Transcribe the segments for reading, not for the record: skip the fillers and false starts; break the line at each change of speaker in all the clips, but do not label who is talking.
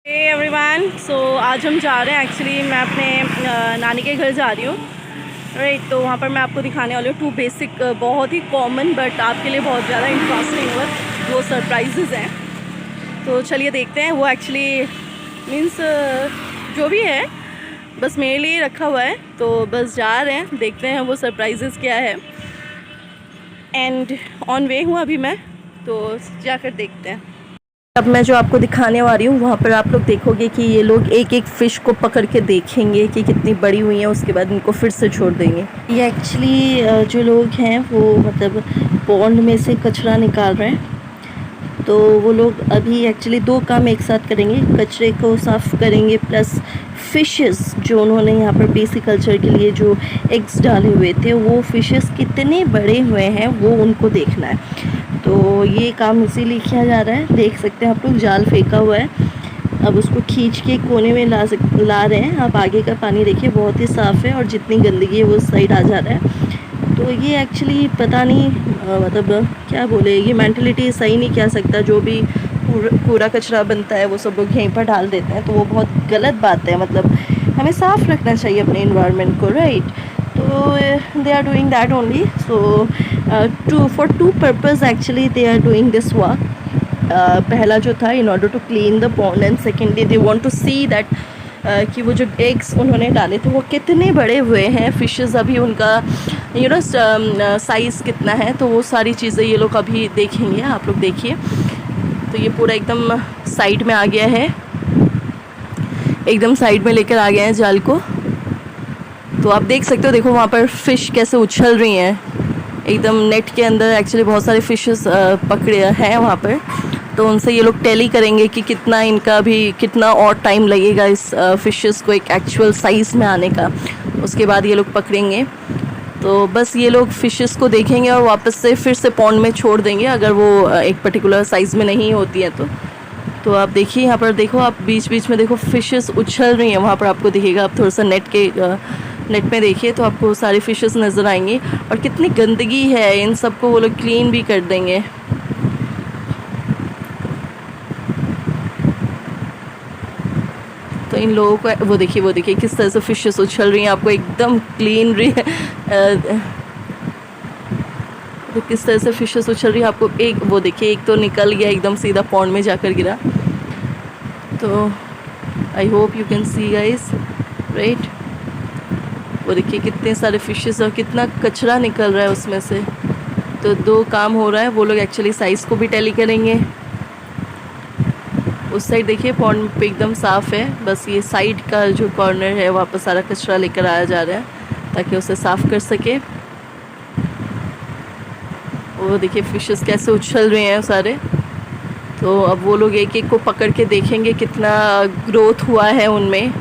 Hey everyone, सो आज हम जा रहे हैं। एक्चुअली मैं अपने नानी के घर जा रही हूँ। राइट, तो वहाँ पर मैं आपको दिखाने वाली हूँ टू बेसिक, बहुत ही कॉमन बट आपके लिए बहुत ज़्यादा इंटरेस्टिंग और वो सरप्राइजेज़ हैं। तो चलिए देखते हैं। वो एक्चुअली मीन्स जो भी है बस मेरे लिए रखा हुआ है, तो बस जा रहे हैं, देखते हैं वो सरप्राइजेज़ क्या है। एंड ऑन वे हूँ अभी मैं, तो जाकर देखते हैं। अब मैं जो आपको दिखाने वाली हूँ वहाँ पर आप लोग देखोगे कि ये लोग एक एक फ़िश को पकड़ के देखेंगे कि कितनी बड़ी हुई है, उसके बाद इनको फिर से छोड़ देंगे। ये एक्चुअली जो लोग हैं वो मतलब पॉन्ड में से कचरा निकाल रहे हैं। तो वो लोग अभी एक्चुअली दो काम एक साथ करेंगे, कचरे को साफ़ करेंगे प्लस फ़िशेस जो उन्होंने यहाँ पर पेसिकल्चर के लिए जो एग्स डाले हुए थे वो फ़िशेस कितने बड़े हुए हैं वो उनको देखना है। तो ये काम इसीलिए किया जा रहा है। देख सकते हैं आप लोग, जाल फेंका हुआ है, अब उसको खींच के कोने में ला रहे हैं। आप आगे का पानी देखिए, बहुत ही साफ़ है और जितनी गंदगी है वो उस साइड आ जा रहा है। तो ये एक्चुअली पता नहीं मतलब क्या बोले, ये मेंटलिटी सही नहीं कह सकता। जो भी कूड़ा कचरा बनता है वो सब लोग यहीं पर डाल देते हैं, तो वो बहुत गलत बात है। मतलब हमें साफ़ रखना चाहिए अपने इन्वायरमेंट को, राइट। तो they are doing that only. So for two purpose actually they are doing this work. पहला जो था in order to clean the pond, and secondly they want to see that कि वो जो एग्स उन्होंने डाले थे वो कितने बड़े हुए हैं, फ़िशेस अभी उनका साइज़ कितना है, तो वो सारी चीज़ें ये लोग अभी देखेंगे। आप लोग देखिए, तो ये पूरा एकदम साइड में आ गया है, एकदम साइड में लेकर आ गए हैं जाल को। तो आप देख सकते हो, देखो वहाँ पर फ़िश कैसे उछल रही हैं एकदम नेट के अंदर। एक्चुअली बहुत सारे फ़िशेस पकड़े हैं वहाँ पर, तो उनसे ये लोग टैली करेंगे कि कितना इनका भी कितना और टाइम लगेगा इस फ़िशेस को एक एक्चुअल साइज़ में आने का। उसके बाद ये लोग पकड़ेंगे। तो बस ये लोग फ़िशेस को देखेंगे और वापस से फिर से पॉन्ड में छोड़ देंगे अगर वो एक पर्टिकुलर साइज़ में नहीं होती है तो आप देखिए यहाँ पर, देखो आप बीच बीच में देखो फ़िशेस उछल रही हैं वहाँ पर, आपको दिखेगा। आप थोड़ा सा नेट में देखिए तो आपको सारी फ़िशेस नज़र आएंगी। और कितनी गंदगी है, इन सबको वो लोग क्लीन भी कर देंगे। तो इन लोगों को वो देखिए किस तरह से फ़िशेस उछल रही हैं, आपको एकदम क्लीन रही है। तो किस तरह से फ़िशेस उछल रही है आपको, एक वो देखिए, एक तो निकल गया एकदम सीधा पॉन्ड में जाकर गिरा। तो I hope you can see guys, right. वो देखिए कितने सारे फ़िशेस और कितना कचरा निकल रहा है उसमें से। तो दो काम हो रहा है, वो लोग एक्चुअली साइज़ को भी टैली करेंगे। उस साइड देखिए पॉन्ड पे एकदम साफ़ है, बस ये साइड का जो कॉर्नर है वहाँ पर सारा कचरा लेकर आया जा रहा है ताकि उसे साफ़ कर सके। वो देखिए फ़िशेस कैसे उछल रहे हैं सारे। तो अब वो लोग एक एक को पकड़ के देखेंगे कितना ग्रोथ हुआ है उनमें,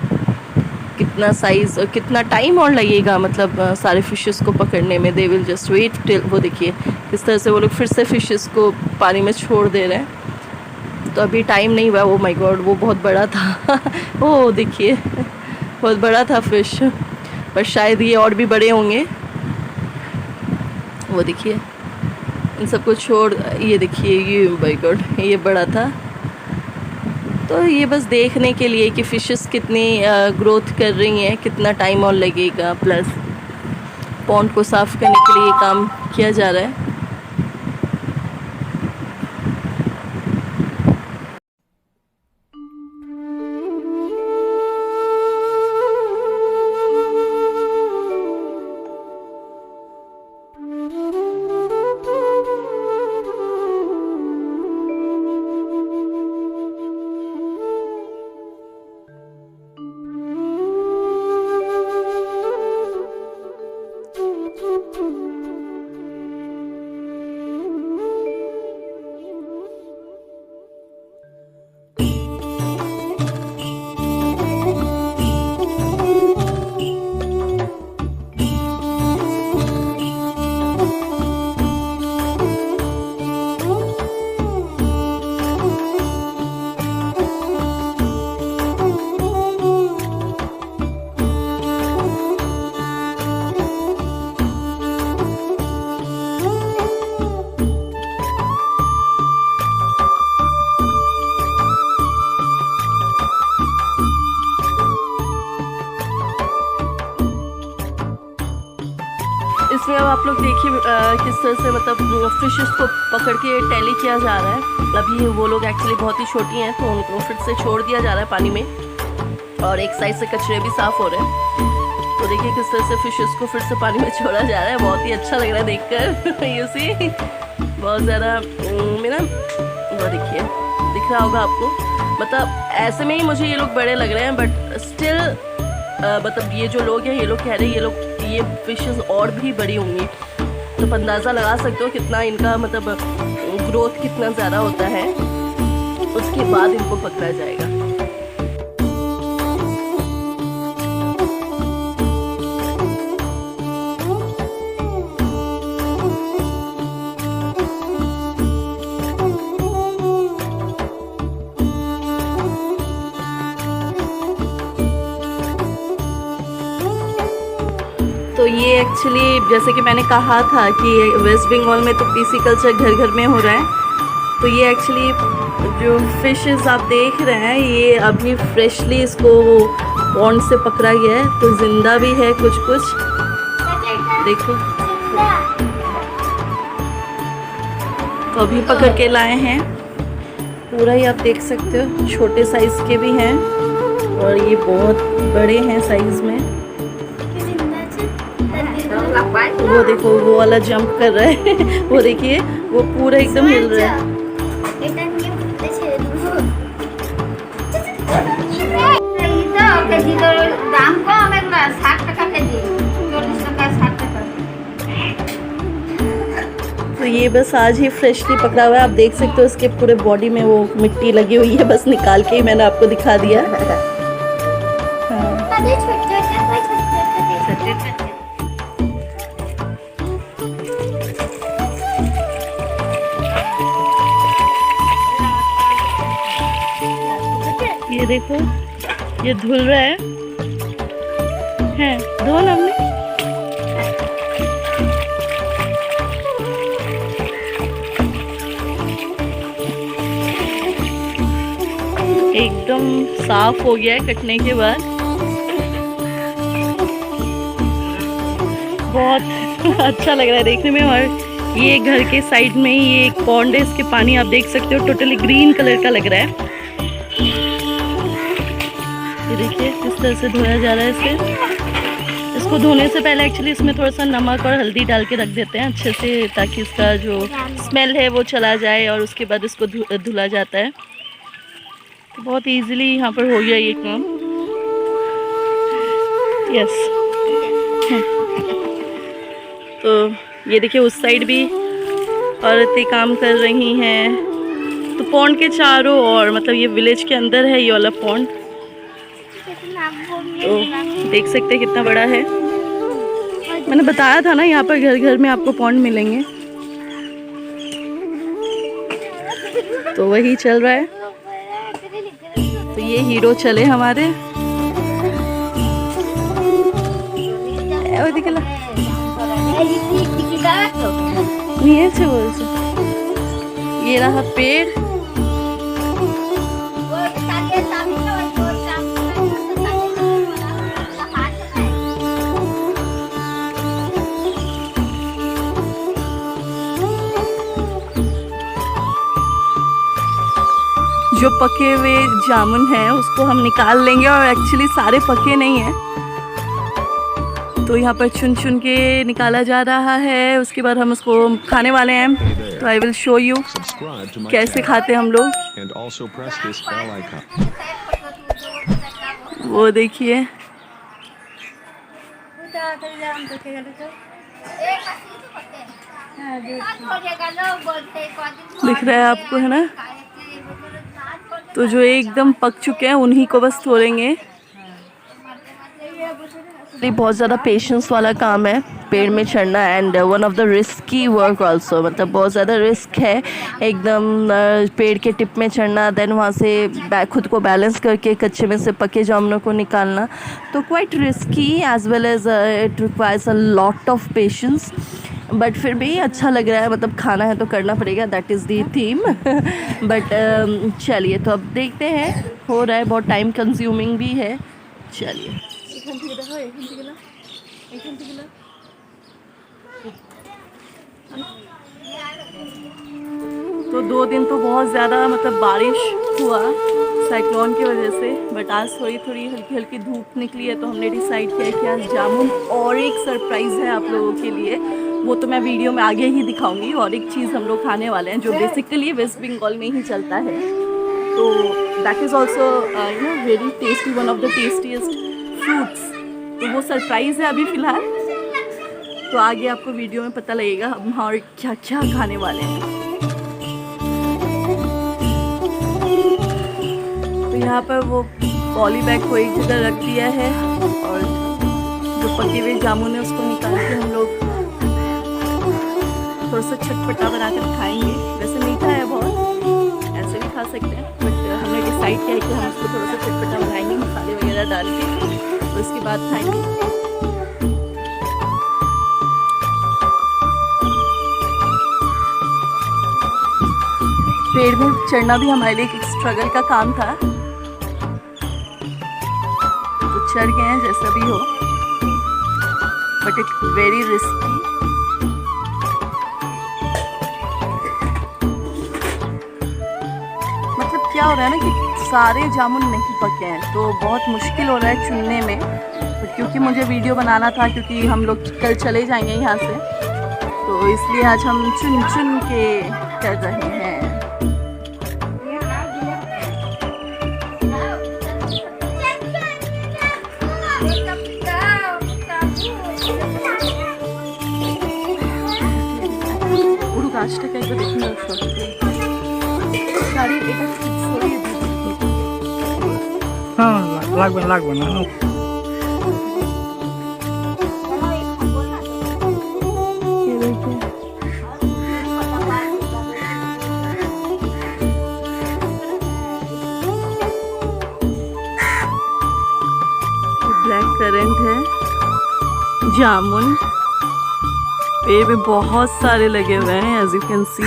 कितना साइज़ और कितना टाइम और लगेगा, मतलब सारे फ़िशेस को पकड़ने में। They will just wait till, वो देखिए किस तरह से वो लोग फिर से फ़िशेस को पानी में छोड़ दे रहे हैं। तो अभी टाइम नहीं हुआ। ओ माय गॉड, वो बहुत बड़ा था। ओ देखिए बहुत बड़ा था फ़िश, पर शायद ये और भी बड़े होंगे। वो देखिए इन सबको छोड़, ये देखिए, ये माय गॉड ये बड़ा था। तो ये बस देखने के लिए कि फ़िशेस कितनी ग्रोथ कर रही हैं, कितना टाइम और लगेगा, प्लस पॉन्ड को साफ़ करने के लिए ये काम किया जा रहा है। इसमें अब आप लोग देखिए किस तरह से मतलब फिशेस को पकड़ के टैली किया जा रहा है। अभी वो लोग एक्चुअली बहुत ही छोटी हैं तो उनको फिर से छोड़ दिया जा रहा है पानी में, और एक साइड से कचरे भी साफ़ हो रहे हैं। तो देखिए किस तरह से फिशेस को फिर से पानी में छोड़ा जा रहा है। बहुत ही अच्छा लग रहा है देखकर ये सी बहुत ज़्यादा मेरा वो देखिए दिख रहा होगा आपको। मतलब ऐसे में ही मुझे ये लोग बड़े लग रहे हैं, बट स्टिल मतलब ये जो लोग हैं ये लोग कह रहे हैं ये फिशेस और भी बड़ी होंगी। तो अंदाज़ा लगा सकते हो कितना इनका मतलब ग्रोथ कितना ज़्यादा होता है, उसके बाद इनको पकड़ा जाएगा। तो ये एक्चुअली जैसे कि मैंने कहा था कि वेस्ट बंगाल में तो पीसी कल्चर घर घर में हो रहा है। तो ये एक्चुअली जो फिशेस आप देख रहे हैं ये अभी फ्रेशली इसको पॉन्ड से पकड़ा गया है, तो ज़िंदा भी है कुछ कुछ देखो। तो अभी पकड़ के लाए हैं, पूरा ही आप देख सकते हो। छोटे साइज़ के भी हैं और ये बहुत बड़े हैं साइज़ में। वो देखो वो वाला जंप कर रहा है वो देखिए वो पूरा एकदम हिल रहा है। तो ये बस आज ही फ्रेशली पकड़ा हुआ है, आप देख सकते हो इसके पूरे बॉडी में वो मिट्टी लगी हुई है, बस निकाल के ही मैंने आपको दिखा दिया। ये देखो ये धुल रहा है धुल हमने एकदम साफ हो गया है कटने के बाद। बहुत अच्छा लग रहा है देखने में। और ये घर के साइड में ही ये एक पॉन्ड है, इसके पानी आप देख सकते हो टोटली ग्रीन कलर का लग रहा है। ये देखिए किस तरह से धोया जा रहा है इसे। इसको धोने से पहले एक्चुअली इसमें थोड़ा सा नमक और हल्दी डाल के रख देते हैं अच्छे से, ताकि इसका जो स्मेल है वो चला जाए, और उसके बाद इसको धुला जाता है। तो बहुत इजीली यहाँ पर हो गया ये काम। यस तो ये देखिए उस साइड भी औरतें काम कर रही हैं। तो पॉन्ड के चारों और मतलब ये विलेज के अंदर है ये वाला पॉन्ड, तो देख सकते हैं कितना बड़ा है। मैंने बताया था ना यहाँ पर घर घर में आपको पॉन्ड मिलेंगे, तो वही चल रहा है। तो ये हीरो चले हमारे ये रहा पेड़। जो पके हुए जामुन हैं उसको हम निकाल लेंगे, और एक्चुअली सारे पके नहीं हैं तो यहाँ पर चुन चुन के निकाला जा रहा है। उसके बाद हम उसको खाने वाले हैं, तो आई विल शो यू कैसे खाते हम लोग। वो देखिए दिख रहा है आपको है ना। तो जो एकदम पक चुके हैं उन्हीं को बस तोड़ेंगे। ये बहुत ज़्यादा पेशेंस वाला काम है पेड़ में चढ़ना, and one of the risky work also. मतलब बहुत ज़्यादा रिस्क है एकदम पेड़ के टिप में चढ़ना, देन वहाँ से खुद को बैलेंस करके कच्चे में से पके जामुनों को निकालना। तो quite risky as well as it requires a lot of patience, but फिर भी अच्छा लग रहा है। मतलब खाना है तो करना पड़ेगा, that is the theme. But चलिए तो अब देखते हैं, हो रहा है, बहुत टाइम कंज्यूमिंग भी है। चलिए तो 2 दिन तो बहुत ज़्यादा मतलब बारिश हुआ साइक्लोन की वजह से, बट आज थोड़ी थोड़ी हल्की हल्की धूप निकली है, तो हमने डिसाइड किया कि आज जामुन और एक सरप्राइज़ है आप लोगों के लिए, वो तो मैं वीडियो में आगे ही दिखाऊंगी। और एक चीज़ हम लोग खाने वाले हैं जो बेसिकली वेस्ट बंगाल में ही चलता है, तो that is also you know very tasty, one of the tastiest fruits. तो वो सरप्राइज़ है अभी फ़िलहाल, तो आगे आपको वीडियो में पता लगेगा हम और क्या क्या खाने वाले हैं। तो यहाँ पर वो पॉली बैग को एक जगह रख दिया है और जो पके हुए जामुन है उसको निकाल के हम लोग थोड़ा सा चटपटा बनाकर खाएंगे। वैसे मीठा है बहुत, ऐसे भी खा सकते हैं, बट हमने डिसाइड किया है कि हम उसको थोड़ा सा चटपटा बनाएंगे मसाले वगैरह डाल के, तो उसके बाद खाएंगे। पेड़ में चढ़ना भी हमारे लिए एक स्ट्रगल का काम था, तो चढ़ गए हैं जैसा भी हो, बट इट्स वेरी रिस्की। मतलब क्या हो रहा है ना कि सारे जामुन नहीं पके हैं, तो बहुत मुश्किल हो रहा है चुनने में, बट क्योंकि मुझे वीडियो बनाना था, क्योंकि हम लोग कल चले जाएंगे यहाँ से, तो इसलिए आज हम चुन चुन के कर रहे हैं। গাছটা একবার দেখুন গাড়ি এটা সরিয়ে দিন।
হ্যাঁ লাগবে লাগবে না
ब्लैक करंट है, जामुन पेड़ में बहुत सारे लगे हुए हैं एज यू कैन सी।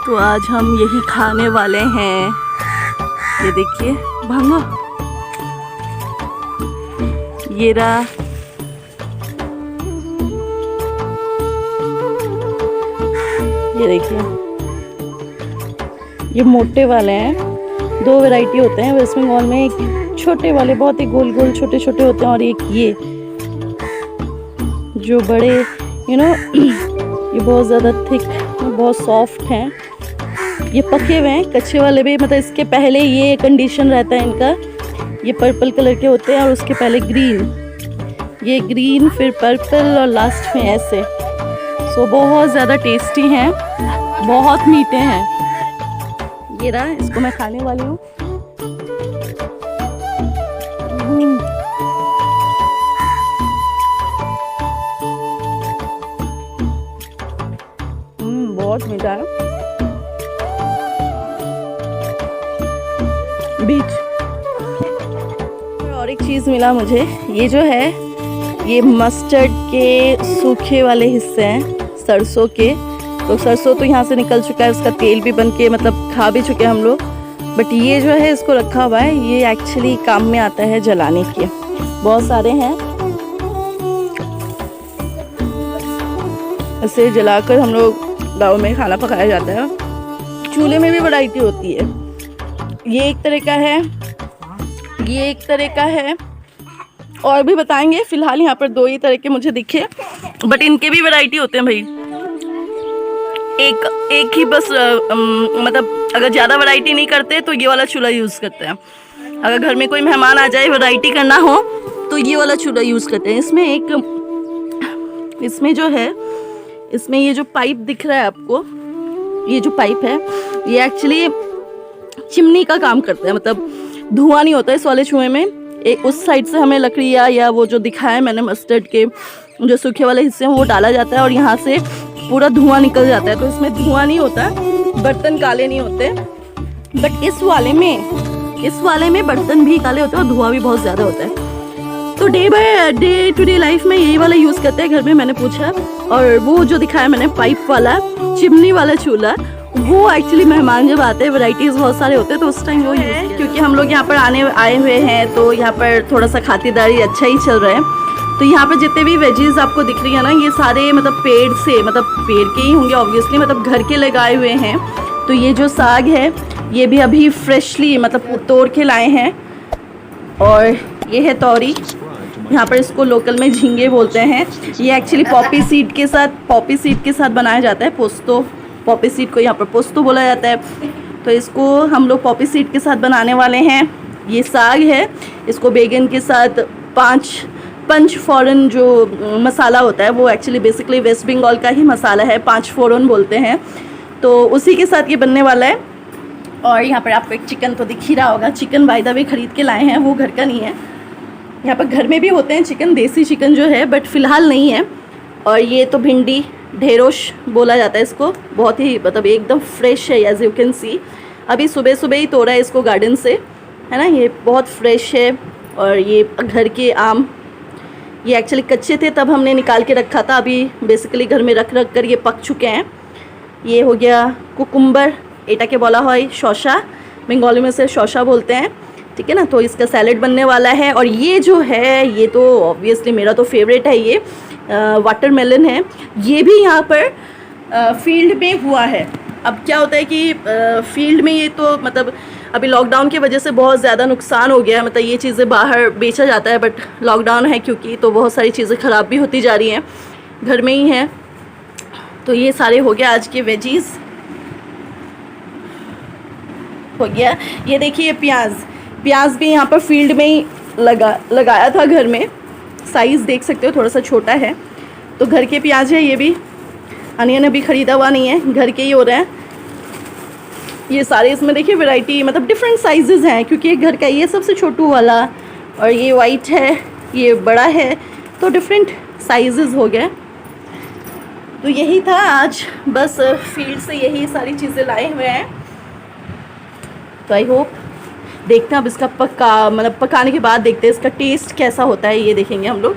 तो आज हम यही खाने वाले हैं। ये देखिए भांगो, ये रहा, ये देखिए ये मोटे वाले हैं। 2 वैरायटी होते हैं वेस्ट बंगाल में, एक छोटे वाले बहुत ही गोल गोल छोटे छोटे होते हैं, और एक ये जो बड़े यू नो ये बहुत ज़्यादा थिक, बहुत सॉफ्ट हैं। ये पके हुए हैं, कच्चे वाले भी मतलब इसके पहले ये कंडीशन रहता है इनका, ये पर्पल कलर के होते हैं, और उसके पहले ग्रीन, ये ग्रीन फिर पर्पल और लास्ट में ऐसे। सो बहुत ज़्यादा टेस्टी हैं, बहुत मीठे हैं। ये रहा, इसको मैं खाने वाली हूँ। बहुत मीठा है। बीच और एक चीज़ मिला मुझे, ये जो है ये मस्टर्ड के सूखे वाले हिस्से हैं सरसों के। तो सरसों तो यहाँ से निकल चुका है, उसका तेल भी बन के मतलब खा भी चुके हम लोग, बट ये जो है इसको रखा हुआ है, ये एक्चुअली काम में आता है जलाने के। बहुत सारे हैं, इसे जलाकर हम लोग गाँव में खाना पकाया जाता है। चूल्हे में भी वैरायटी होती है, ये एक तरह का है, ये एक तरह का है, और भी बताएंगे। फिलहाल यहाँ पर 2 ही तरह के मुझे दिखे, बट इनके भी वैरायटी होते हैं भाई। एक ही बस मतलब अगर ज़्यादा वैरायटी नहीं करते तो ये वाला चूल्हा यूज़ करते हैं। अगर घर में कोई मेहमान आ जाए, वैरायटी करना हो, तो ये वाला चूल्हा यूज़ करते हैं। इसमें जो है, इसमें ये जो पाइप दिख रहा है आपको, ये जो पाइप है ये एक्चुअली चिमनी का काम करता है, मतलब धुआं नहीं होता इस वाले चूल्हे में। उस साइड से हमें लकड़ियाँ या वो जो दिखाया मैंने मस्टर्ड के जो सूखे वाले हिस्से हैं वो डाला जाता है, और यहाँ से पूरा धुआं निकल जाता है, तो इसमें धुआं नहीं होता, बर्तन काले नहीं होते। बट इस वाले में बर्तन भी काले होते हैं और धुआं भी बहुत ज़्यादा होता है। तो डे टू डे लाइफ में यही वाला यूज़ करते हैं घर में, मैंने पूछा। और वो जो दिखाया मैंने पाइप वाला चिमनी वाला चूल्हा, वो एक्चुअली मेहमान जब आते हैं, वैराइटीज़ बहुत सारे होते हैं, तो उस टाइम वो है। क्योंकि हम लोग यहाँ पर आए हुए हैं, तो यहाँ पर थोड़ा सा खातिरदारी अच्छा ही चल रहा है, तो यहाँ पे जितने भी वेजीज आपको दिख रही है ना, ये सारे मतलब पेड़ से, मतलब पेड़ के ही होंगे ऑब्वियसली, मतलब घर के लगाए हुए हैं। तो ये जो साग है ये भी अभी फ्रेशली मतलब तोड़ के लाए हैं। और ये है तौरी, यहाँ पर इसको लोकल में झींगे बोलते हैं। ये एक्चुअली पॉपी सीड के साथ बनाया जाता है। पोस्तो, पॉपी सीड को यहाँ पर पोस्तो बोला जाता है। तो इसको हम लोग पॉपी सीड के साथ बनाने वाले हैं। ये साग है, इसको बैगन के साथ पंच फोरन जो मसाला होता है, वो एक्चुअली बेसिकली वेस्ट बंगाल का ही मसाला है, पाँच फोरन बोलते हैं। तो उसी के साथ ये बनने वाला है। और यहाँ पर आपको एक चिकन तो दिख ही रहा होगा। चिकन बाय द वे ख़रीद के लाए हैं, वो घर का नहीं है। यहाँ पर घर में भी होते हैं चिकन, देसी चिकन जो है, बट फ़िलहाल नहीं है। और ये तो भिंडी, ढेरोश बोला जाता है इसको, बहुत ही मतलब एकदम फ्रेश है एज यू कैन सी। अभी सुबह सुबह ही तोड़ा है इसको गार्डन से, है ना। ये बहुत फ्रेश है। और ये घर के आम, ये एक्चुअली कच्चे थे तब हमने निकाल के रखा था, अभी बेसिकली घर में रख कर ये पक चुके हैं। ये हो गया कुकुम्बर, एटा के बोला है शौशा, बंगाली में से शौशा बोलते हैं, ठीक है ना। तो इसका सैलेड बनने वाला है। और ये जो है ये तो ऑब्वियसली मेरा तो फेवरेट है, ये वाटरमेलन है। ये भी यहाँ पर फील्ड में हुआ है। अब क्या होता है कि फील्ड में ये तो मतलब अभी लॉकडाउन की वजह से बहुत ज़्यादा नुकसान हो गया है, मतलब ये चीज़ें बाहर बेचा जाता है, बट लॉकडाउन है क्योंकि, तो बहुत सारी चीज़ें ख़राब भी होती जा रही हैं, घर में ही हैं। तो ये सारे हो गया आज के वेजीज़, हो गया। ये देखिए प्याज भी यहाँ पर फील्ड में ही लगाया था घर में। साइज़ देख सकते हो थोड़ा सा छोटा है, तो घर के प्याज है। ये भी अनियन अभी ख़रीदा हुआ नहीं है, घर के ही हो रहे हैं ये सारे। इसमें देखिए वैरायटी, मतलब डिफरेंट साइजेस हैं, क्योंकि ये घर का, ये सबसे छोटू वाला, और ये वाइट है, ये बड़ा है, तो डिफरेंट साइजेस हो गए। तो यही था आज, बस फील्ड से यही सारी चीज़ें लाए हुए हैं। तो आई होप, देखते हैं अब इसका पकाने के बाद देखते हैं इसका टेस्ट कैसा होता है, ये देखेंगे हम लोग,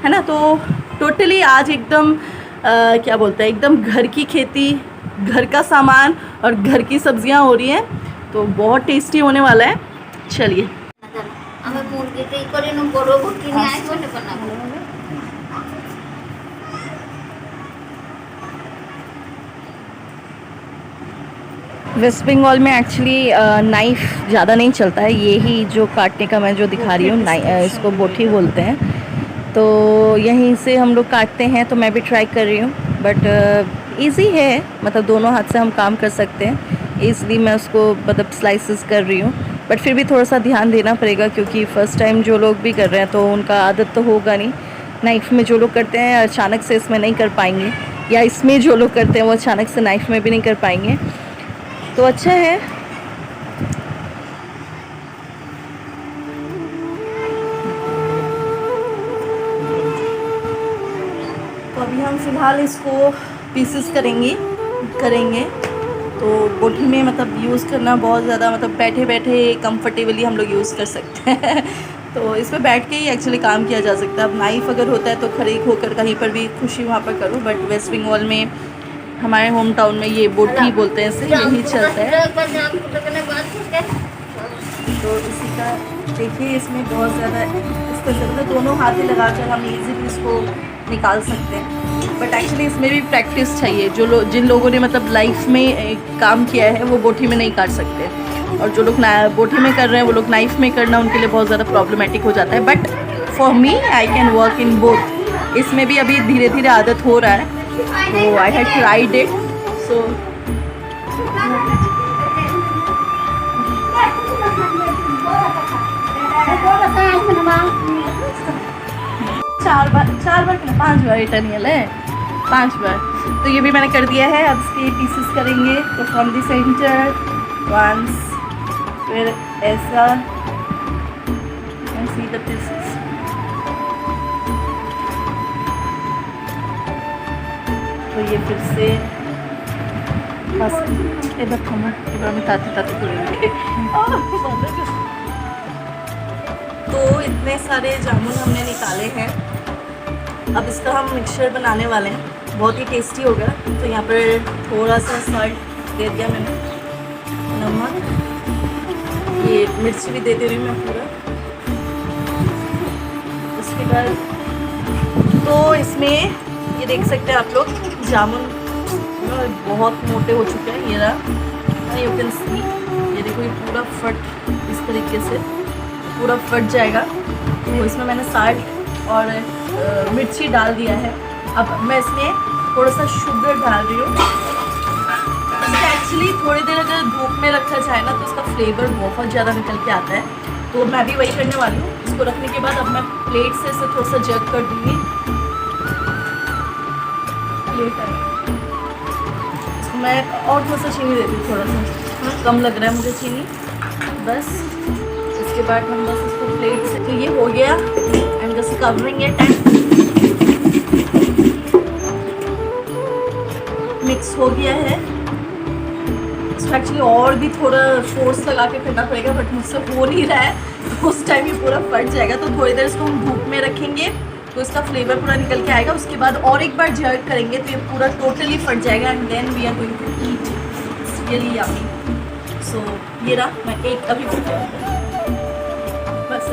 है ना। तो टोटली आज एकदम क्या बोलते हैं, एकदम घर की खेती, घर का सामान और घर की सब्जियां हो रही हैं, तो बहुत टेस्टी होने वाला है। चलिए वेस्ट बंगाल में एक्चुअली नाइफ़ ज़्यादा नहीं चलता है। ये ही जो काटने का मैं जो दिखा रही हूँ, इसको बोटी बोलते हैं। तो यहीं से हम लोग काटते हैं, तो मैं भी ट्राई कर रही हूँ, बट इजी है, मतलब दोनों हाथ से हम काम कर सकते हैं। इसलिए मैं उसको मतलब स्लाइसेस कर रही हूँ, बट फिर भी थोड़ा सा ध्यान देना पड़ेगा, क्योंकि फ़र्स्ट टाइम जो लोग भी कर रहे हैं तो उनका आदत तो होगा नहीं। नाइफ़ में जो लोग करते हैं अचानक से इसमें नहीं कर पाएंगे, या इसमें जो लोग करते हैं वो अचानक से नाइफ़ में भी नहीं कर पाएंगे। तो अच्छा है। तो अभी हम फ़िलहाल इसको पीसेस करेंगे। तो बोटी में मतलब यूज़ करना बहुत ज़्यादा, मतलब बैठे बैठे कंफर्टेबली हम लोग यूज़ कर सकते हैं तो इसमें बैठ के ही एक्चुअली काम किया जा सकता है। अब नाइफ़ अगर होता है तो खड़े होकर कहीं पर भी खुशी वहाँ पर करूँ, बट वेस्ट बंगाल में, हमारे होम टाउन में ये बोटी बोलते हैं, इसे यही चलता है। तो इसी का देखिए, इसमें बहुत ज़्यादा इस तरह से दोनों हाथ ही लगा कर हम इजीली इसको निकाल सकते हैं, बट एक्चुअली इसमें भी प्रैक्टिस चाहिए। जिन लोगों ने मतलब लाइफ में काम किया है वो बोटी में नहीं काट सकते, और जो लोग बोटी में कर रहे हैं वो लोग नाइफ़ में करना उनके लिए बहुत ज़्यादा प्रॉब्लमेटिक हो जाता है। But for me I can work in both. इसमें भी अभी धीरे धीरे आदत हो रहा है, तो आई हैव ट्राइड इट। सो चार बार 5 बार रिटर्न है, 5 बार। तो ये भी मैंने कर दिया है। अब इसके पीसेस करेंगे, तो फ्रॉम द सेंटर वंस, फिर ऐसा सी द पीसेस। तो ये फिर से बस ताते करेंगे। तो इतने सारे जामुन हमने निकाले हैं, अब इसका हम मिक्सचर बनाने वाले हैं, बहुत ही टेस्टी होगा। तो यहाँ पर थोड़ा सा सॉल्ट दे दिया मैंने, नमक, ये मिर्च भी दे रही हूँ मैं पूरा। उसके बाद तो इसमें ये देख सकते हैं आप लोग, जामुन बहुत मोटे हो चुके हैं। ये रहा, यू कैन सी, ये देखो ये पूरा फट इस तरीके से पूरा फट जाएगा। तो इसमें मैंने साल्ट और मिर्ची डाल दिया है। अब मैं इसमें थोड़ा सा शुगर डाल रही हूँ। इसका एक्चुअली थोड़ी देर अगर धूप में रखा जाए ना तो इसका फ्लेवर बहुत ज़्यादा निकल के आता है। तो मैं भी वही करने वाली हूँ। इसको रखने के बाद अब मैं प्लेट से इसे थोड़ा सा जग कर दूँगी। प्लेट है, इसको मैं और थोड़ा सा चीनी देती हूँ, थोड़ा सा कम लग रहा है मुझे चीनी। बस इसके बाद हम बस इसको प्लेट से, तो ये हो गया। I am just covering it and mix हो गया है। इसको एक्चुअली और भी थोड़ा फोर्स लगा के करना पड़ेगा, बट मुझसे हो नहीं रहा है। तो उस टाइम ये पूरा फट जाएगा। तो थोड़ी देर इसको हम धूप में रखेंगे तो इसका फ्लेवर पूरा निकल के आएगा। उसके बाद और एक बार जर्क करेंगे तो ये पूरा टोटली फट जाएगा and then we are going to eat. It's really yummy. So ये रहा, मैं एक अभी बस।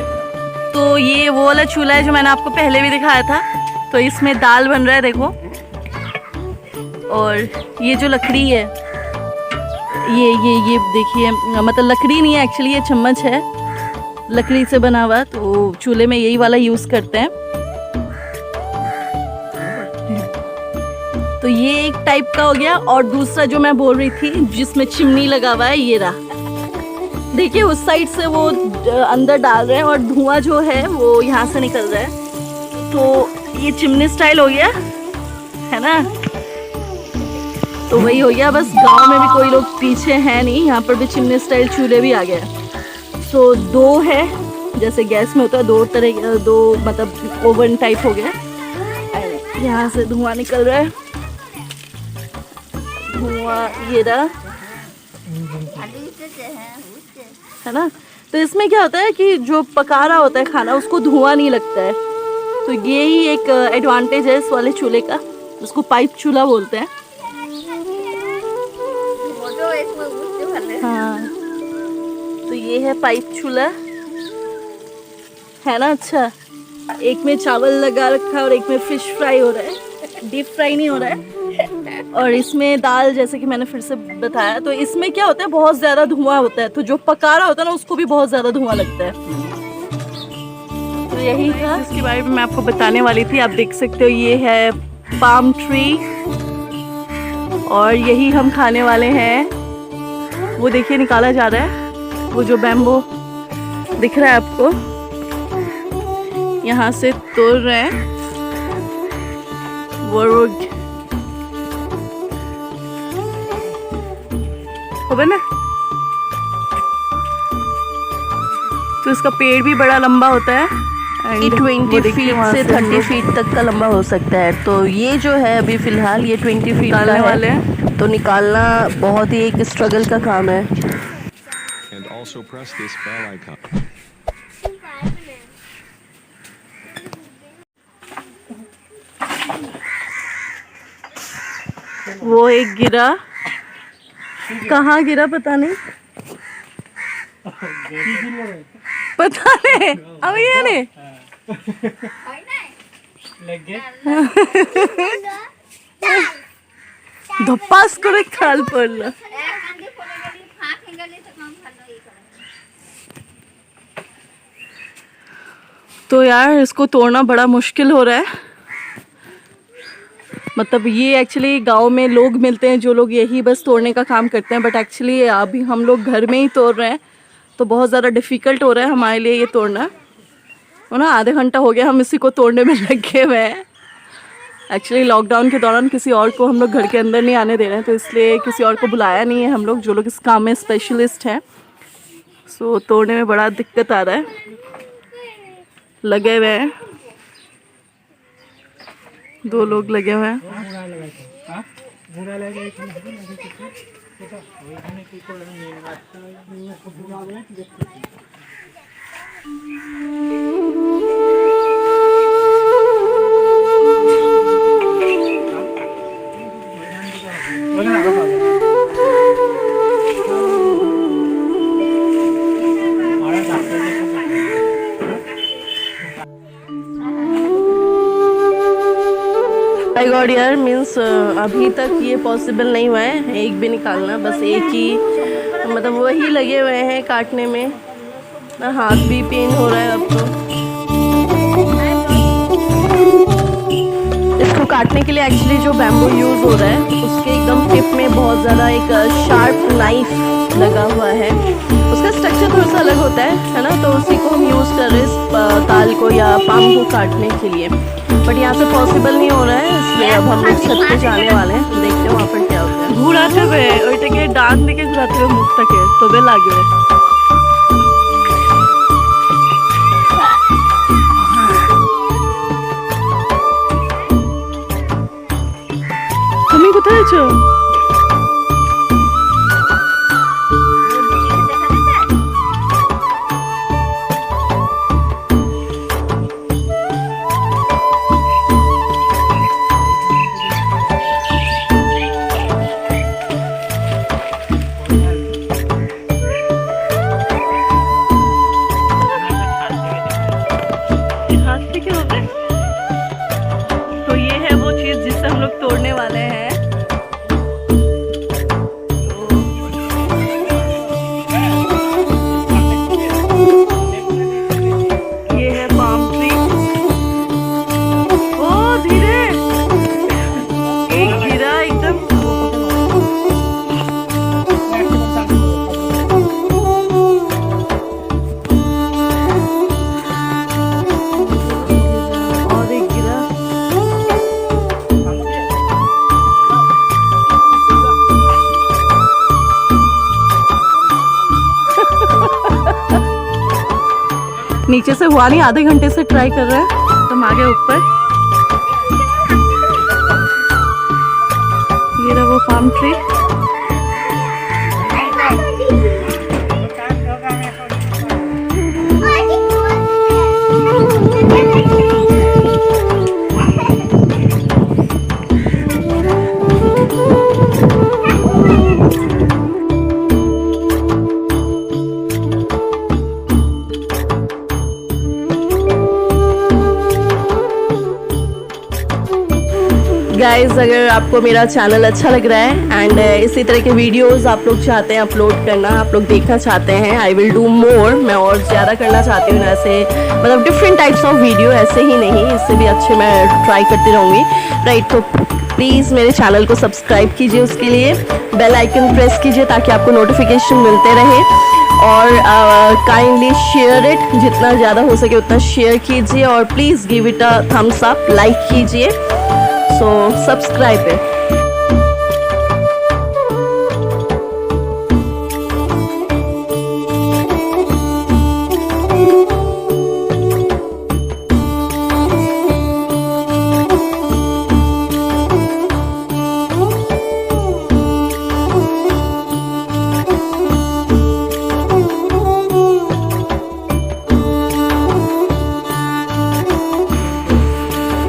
तो ये वो वाला चूल्हा है जो मैंने आपको पहले भी दिखाया था। तो इसमें दाल बन रहा है, देखो। और ये जो लकड़ी है, ये देखिए, मतलब लकड़ी नहीं है एक्चुअली, ये चम्मच है लकड़ी से बना हुआ। तो चूल्हे में यही वाला यूज़ करते हैं। तो ये एक टाइप का हो गया। और दूसरा जो मैं बोल रही थी जिसमें चिमनी लगा हुआ है, ये रहा। देखिए उस साइड से वो अंदर डाल रहे हैं और धुआं जो है वो यहाँ से निकल रहा है। तो ये चिमनी स्टाइल हो गया है ना। तो वही हो गया। बस गांव में भी कोई लोग पीछे हैं नहीं, यहाँ पर भी चिमनी स्टाइल चूल्हे भी आ गए। सो दो है, जैसे गैस में होता है दो तरह, दो मतलब ओवन टाइप हो गया। यहाँ से धुआं निकल रहा है, धुआं ये रहा है ना। तो इसमें क्या होता है कि जो पका रहा होता है खाना उसको धुआं नहीं लगता है। तो ये ही एक एडवांटेज है इस वाले चूल्हे का। उसको पाइप चूल्हा बोलते हैं। हाँ, तो ये है पाइप चूल्हा, है ना। अच्छा, एक में चावल लगा रखा है और एक में फिश फ्राई हो रहा है, डीप फ्राई नहीं हो रहा है। और इसमें दाल, जैसे कि मैंने फिर से बताया। तो इसमें क्या होता है, बहुत ज़्यादा धुआं होता है। तो जो पका रहा होता है ना उसको भी बहुत ज़्यादा धुआं लगता है। तो यही था जिसके बारे में मैं आपको बताने वाली थी। आप देख सकते हो ये है पाम ट्री और यही हम खाने वाले हैं। वो देखिए निकाला जा रहा है, वो जो बैम्बो दिख रहा है आपको, यहाँ से तोड़ रहे हैं वो होगा ना। तो इसका पेड़ भी बड़ा लंबा होता है, 20 फीट से 30 फीट तक का लंबा हो सकता है। तो ये जो है अभी फ़िलहाल ये 20 फीट का वाले हैं। तो निकालना बहुत ही एक स्ट्रगल का काम है।
And also press this bell icon.
वो एक गिरा, कहाँ गिरा पता नहीं, पता नहीं। अब ये नहीं धप्पास करे खाल पड़ला। तो यार इसको तोड़ना बड़ा मुश्किल हो रहा है। मतलब ये एक्चुअली गांव में लोग मिलते हैं जो लोग यही बस तोड़ने का काम करते हैं, बट एक्चुअली अभी हम लोग घर में ही तोड़ रहे हैं। तो बहुत ज़्यादा डिफ़िकल्ट हो रहा है हमारे लिए ये तोड़ना, है ना। आधे घंटा हो गया हम इसी को तोड़ने में लगे हुए हैं। एक्चुअली लॉकडाउन के दौरान किसी और को हम लोग घर के अंदर नहीं आने दे रहे हैं, तो इसलिए किसी और को बुलाया नहीं है हम लोग, जो लोग इस काम में स्पेशलिस्ट हैं। सो तोड़ने में बड़ा दिक्कत आ रहा है, लगे हुए हैं, 2 लोग लगे हुए हैं। माय गॉड यार, मीन्स अभी तक ये पॉसिबल नहीं हुआ है एक भी निकालना, बस एक ही, मतलब वही लगे हुए हैं काटने में ना, हाथ भी पेन हो रहा है अब तो। इसको काटने के लिए एक्चुअली जो बैम्बू यूज़ हो रहा है उसके एकदम टिप में बहुत ज़्यादा एक शार्प नाइफ लगा हुआ है। उसका स्ट्रक्चर थोड़ा सा अलग होता है ना, तो उसी को हम यूज़ कर रहे हैं इस ताल को या पाम को काटने के लिए, बट यहाँ से पॉसिबल नहीं हो रहा है, इसलिए अब हम लोग छत पे जाने वाले हैं, देखते हैं वहाँ पर क्या होता है। घुराते हुए ওইটাকে ডান দিকে ঘুরাতে হবে মুখটাকে, তবে লাগবে। তুমি কোথায় আছো? तो ये है वो चीज जिससे हम लोग तोड़ने वाले हैं। ये है पाम ट्री। ओ धीरे, एक गिरा एकदम। और एक गिरा। नीचे से हुआ नहीं, आधे घंटे से ट्राई कर रहा है, तो हम आगे ऊपर। ये रहा वो पाम ट्री। गाइस, अगर आपको मेरा चैनल अच्छा लग रहा है एंड इसी तरह के वीडियोस आप लोग चाहते हैं अपलोड करना, आप लोग देखना चाहते हैं, आई विल डू मोर। मैं और ज़्यादा करना चाहती हूँ ऐसे, मतलब डिफरेंट टाइप्स ऑफ वीडियो, ऐसे ही नहीं, इससे भी अच्छे मैं ट्राई करती रहूँगी, राइट। तो प्लीज़ मेरे चैनल को सब्सक्राइब कीजिए, उसके लिए बेल आइकन प्रेस कीजिए ताकि आपको नोटिफिकेशन मिलते रहे, और काइंडली शेयर इट, जितना ज़्यादा हो सके उतना शेयर कीजिए, और please give it a thumbs up, like कीजिए, सो सब्सक्राइब इट।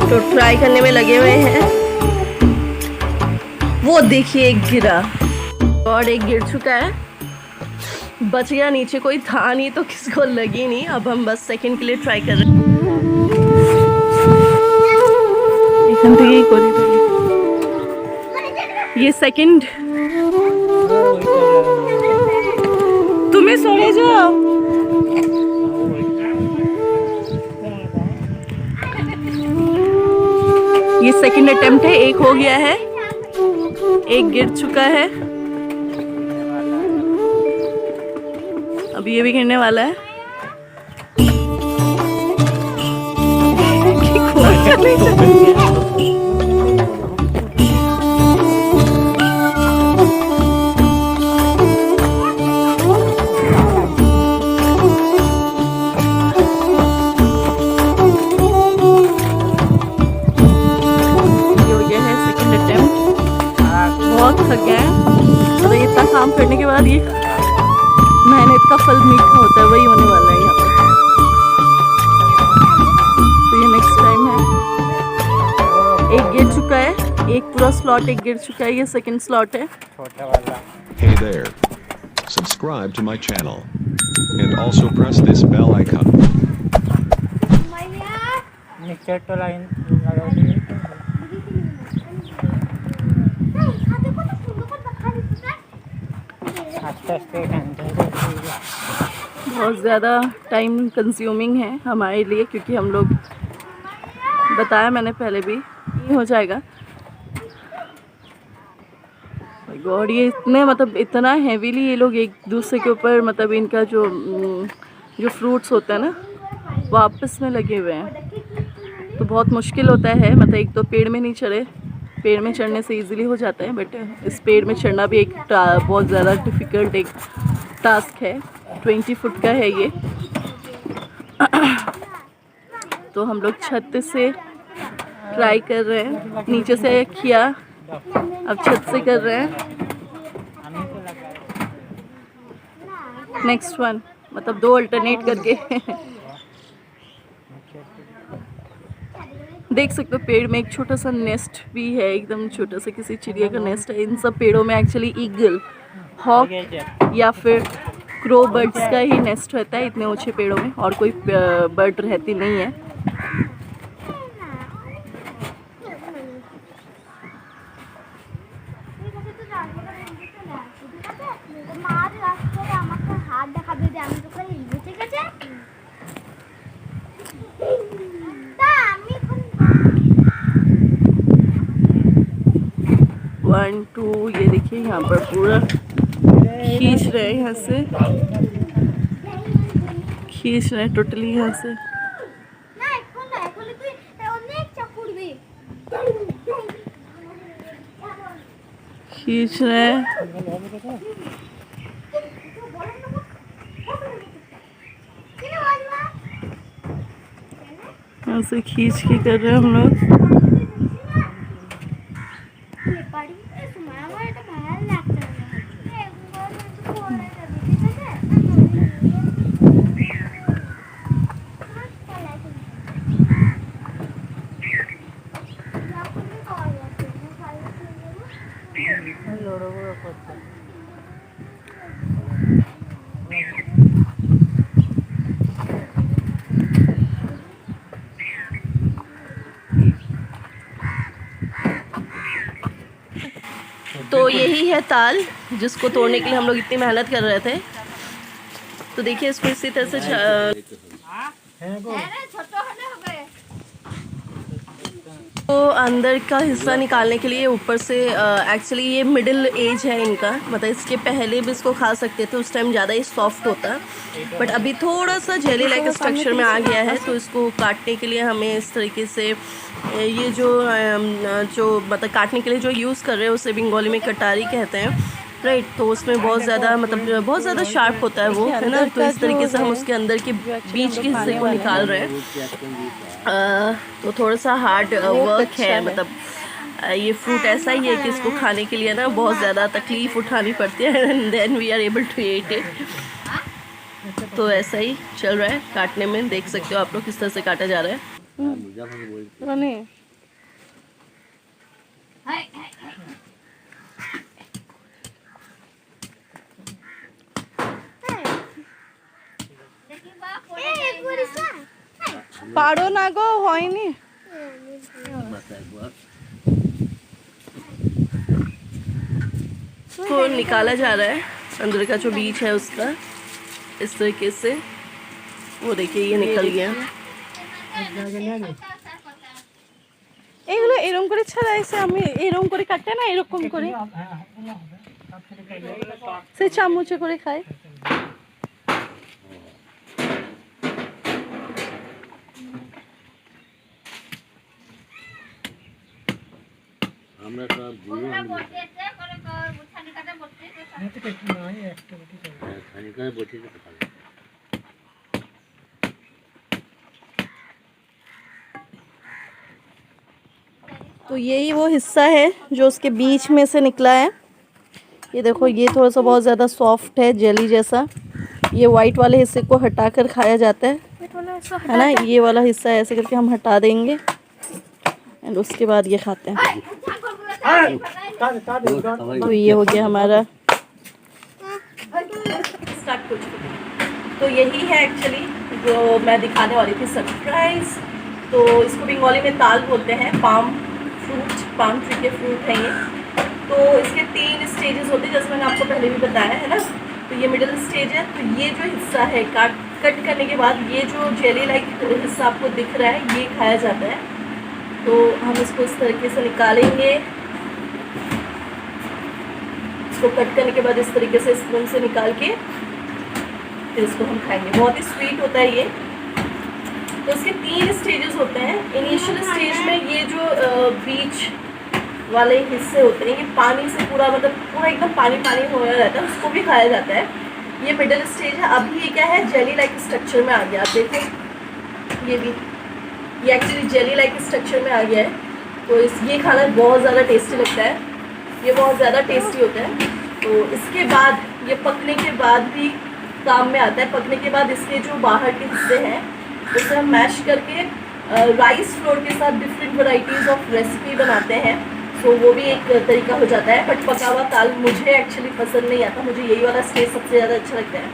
तो ट्राई करने में लगे हुए हैं। वो देखिए एक गिरा, और एक गिर चुका है, बच गया, नीचे कोई था नहीं तो किसको लगी नहीं। अब हम बस सेकंड के लिए ट्राई कर रहे हैं। एखान থেকেই করি ये सेकंड। তুমি সরে যাও। ये सेकंड अटेम्प्ट है, एक हो गया है, एक गिर चुका है, अब ये भी गिरने वाला है। बहुत थक गए हैं, मतलब इतना काम करने के बाद ये मेहनत का फल मीठा होता है, वही होने वाला है यहाँ पर। तो ये नेक्स्ट टाइम है, एक गिर चुका है, एक पूरा स्लॉट एक गिर चुका है, ये सेकंड स्लॉट है।
Hey there. Subscribe to my channel. And also press this bell icon.
Mixer तो लाइन लगा दी। আস্তে আস্তে টানতে হবে।
बहुत ज़्यादा टाइम कंज्यूमिंग है हमारे लिए, क्योंकि हम लोग बताया मैंने पहले भी नहीं हो जाएगा। गॉड, ये इतने मतलब इतना हैवीली ये लोग एक दूसरे के ऊपर मतलब इनका जो फ्रूट्स होता है ना वो आपस में लगे हुए हैं, तो बहुत मुश्किल होता है। मतलब एक तो पेड़ में नहीं चढ़े, पेड़ में चढ़ने से इजीली हो जाता है, बट इस पेड़ में चढ़ना भी एक बहुत ज़्यादा डिफ़िकल्ट एक टास्क है। 20 फुट का है ये। तो हम लोग छत से ट्राई कर रहे हैं, नीचे से किया, अब छत से कर रहे हैं। नेक्स्ट वन, मतलब 2 अल्टरनेट करके। देख सकते हो पेड़ में एक छोटा सा नेस्ट भी है, एकदम छोटा सा किसी चिड़िया का नेस्ट है। इन सब पेड़ों में एक्चुअली ईगल, हॉक या फिर क्रो बर्ड्स का ही नेस्ट रहता है इतने ऊंचे पेड़ों में, और कोई बर्ड रहती नहीं है। वन टू, ये देखिए यहाँ पर पूरा खींच रहे हैं, यहाँ से खींच रहे हैं टोटली यहाँ से। खींच रहे हैं, यहाँ से खींच के कर रहे हैं हम लोग। तो यही है ताल जिसको तोड़ने के लिए हम लोग इतनी मेहनत कर रहे थे। तो देखिए इसको इसी तरह से तो अंदर का हिस्सा निकालने के लिए ऊपर से एक्चुअली ये मिडिल एज है इनका, मतलब इसके पहले भी इसको खा सकते थे, उस टाइम ज़्यादा ही सॉफ्ट होता, बट अभी थोड़ा सा जेली लाइक स्ट्रक्चर में आ गया है। तो इसको काटने के लिए हमें इस तरीके से ये जो मतलब काटने के लिए जो यूज़ कर रहे हैं उसे बंगाली में कटारी कहते हैं, राइट। तो उसमें बहुत ज़्यादा मतलब बहुत ज़्यादा शार्प होता है वो, है ना। तो इस तरीके से हम उसके अंदर के बीच के हिस्से को निकाल रहे हैं। तो थोड़ा सा हार्ड वर्क है, मतलब ये फ्रूट ऐसा ही है कि इसको खाने के लिए ना बहुत ज़्यादा तकलीफ़ उठानी पड़ती है, and then we are able to eat it. तो ऐसा ही चल रहा है काटने में, देख सकते हो आप लोग किस तरह से काटा जा रहा है। পারো না গো, হয়নি। तो निकाला जा रहा है अंदर का जो बीज है उसका, इस तरीके से। वो देखिए ये निकल गया। এগুলো এরকম করে ছাড়াইছে, আমি এরকম করে কাটতে না, এরকম করে সে চামচে করে খাই।
আমরা সব বুড়ো
तो यही वो हिस्सा है जो उसके बीच में से निकला है। ये देखो, ये थोड़ा सा बहुत ज़्यादा सॉफ्ट है, जेली जैसा। ये वाइट वाले हिस्से को हटाकर खाया जाता है ना। ये वाला हिस्सा ऐसे करके हम हटा देंगे, एंड उसके बाद ये खाते हैं। तो ये हो गया हमारा। तो यही है एक्चुअली जो मैं दिखाने वाली थी सरप्राइज। तो इसको बंगाली में ताल बोलते हैं, पाम ट्री के फ्रूट है ये। तो तो इसके 3 स्टेजेस होते हैं, जैसे मैंने आपको पहले भी बताया है ना। तो ये मिडिल स्टेज है। तो ये जो हिस्सा है कट करने के बाद ये जो जेली लाइक हिस्सा आपको दिख रहा है ये खाया जाता है। तो हम इसको इस तरीके से निकालेंगे। इसको कट करने के बाद इस तरीके से स्पून से निकाल के फिर इसको हम खाएंगे। बहुत ही स्वीट होता है ये। तो इसके 3 स्टेजेस होते हैं। इनिशियल स्टेज में ये जो बीच वाले हिस्से होते हैं ये पानी से पूरा मतलब पूरा एकदम पानी पानी हो रहता है, उसको भी खाया जाता है। ये मिडिल स्टेज है। अभी ये क्या है, जेली लाइक स्ट्रक्चर में आ गया। आप देखो ये भी ये एक्चुअली जेली लाइक स्ट्रक्चर में आ गया है। तो ये खाना बहुत ज़्यादा टेस्टी लगता है, ये बहुत ज़्यादा टेस्टी होता है। तो इसके बाद ये पकने के बाद भी काम में आता है। पकने के बाद इसके जो बाहर के हिस्से हैं उसे हम मैश करके राइस फ्लोर के साथ डिफरेंट वैरायटीज़ ऑफ रेसिपी बनाते हैं। तो वो भी एक तरीका हो जाता है। बट पका हुआ दाल मुझे एक्चुअली पसंद नहीं आता, मुझे यही वाला स्टेज सबसे ज़्यादा अच्छा लगता है।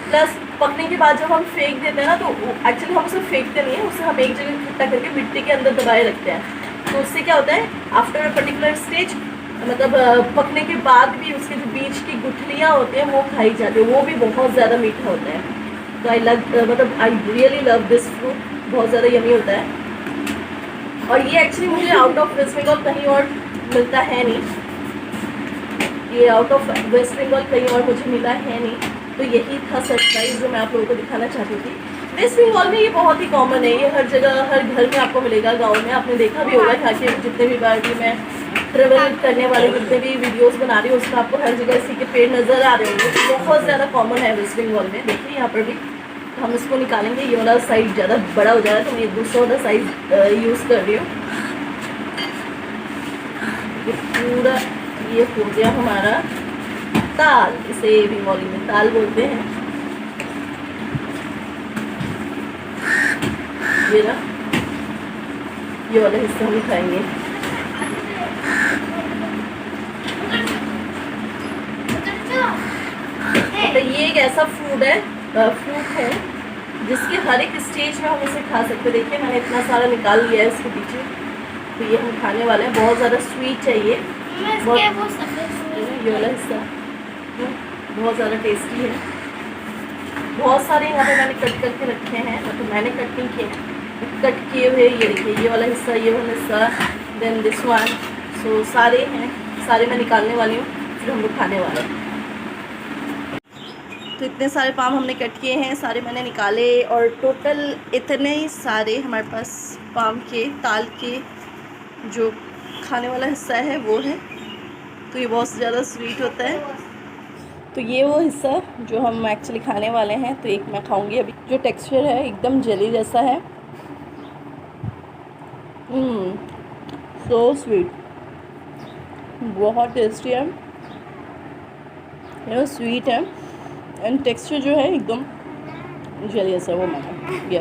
प्लस पकने के बाद जब हम फेंक देते हैं ना, तो एक्चुअली हम उसे फेंकते नहीं हैं, उसे हम एक जगह इकट्ठा करके मिट्टी के अंदर दबाए रखते हैं। तो उससे क्या होता है, आफ्टर अ पर्टिकुलर स्टेज मतलब पकने के बाद भी उसके जो बीच की गुठलियाँ होती हैं वो खाई जाती है, वो भी बहुत ज़्यादा मीठा होता है। तो I really love this fruit, बहुत ज़्यादा यमी होता है। और ये एक्चुअली मुझे आउट ऑफ वेस्ट बंगाल कहीं और मिलता है नहीं, ये आउट ऑफ वेस्ट बंगाल कहीं और मुझे मिला है नहीं। तो यही था सरप्राइज जो मैं आप लोगों को दिखाना चाहती थी। वेस्ट बंगाल में ये बहुत ही कॉमन है, ये हर जगह हर घर में आपको मिलेगा। गांव में आपने देखा भी होगा, यहाँ के जितने भी बार भी मैं ट्रेवल करने वाले जितने भी वीडियोस बना रही हूँ उसमें आपको हर जगह इसी के पेड़ नज़र आ रहे होंगे। तो बहुत ज़्यादा कॉमन है वेस्ट बंगाल में। देखिए यहाँ पर भी हम इसको निकालेंगे। ये वाला साइज़ ज़्यादा बड़ा हो जा रहा है तो मैं दूसरा वाला साइज़ यूज़ कर रही हूँ। ये पूरा ये हो गया हमारा ताल, इसे बंगाली में ताल बोलते हैं। ये ना ये वाला हिस्सा हम खाएंगे। तो ये एक ऐसा फ्रूट है जिसके हर एक स्टेज में हम इसे खा सकते हैं। देखिए मैंने इतना सारा निकाल लिया है इसके पीछे। तो ये हम खाने वाले हैं। बहुत ज़्यादा स्वीट चाहिए, ये वाला हिस्सा बहुत ज़्यादा टेस्टी है। बहुत सारे यहाँ पे मैंने कट करके रखे हैं, मतलब मैंने कट नहीं किए हैं, कट किए हुए। ये देखिए ये वाला हिस्सा, ये वाला हिस्सा, देन दिस वन। सो सारे हैं, सारे मैं निकालने वाली हूँ, फिर हम लोग खाने वाले हैं। तो इतने सारे पाम हमने कट किए हैं, सारे मैंने निकाले और टोटल इतने सारे हमारे पास पाम के ताल के जो खाने वाला हिस्सा है वो है। तो ये बहुत ज़्यादा स्वीट होता है। तो ये वो हिस्सा जो हम एक्चुअली खाने वाले हैं। तो एक मैं खाऊंगी अभी। जो टेक्सचर है एकदम जेली जैसा है। सो स्वीट, बहुत टेस्टी है, स्वीट है एंड टेक्सचर जो है एकदम जेली जैसा, वो मैंने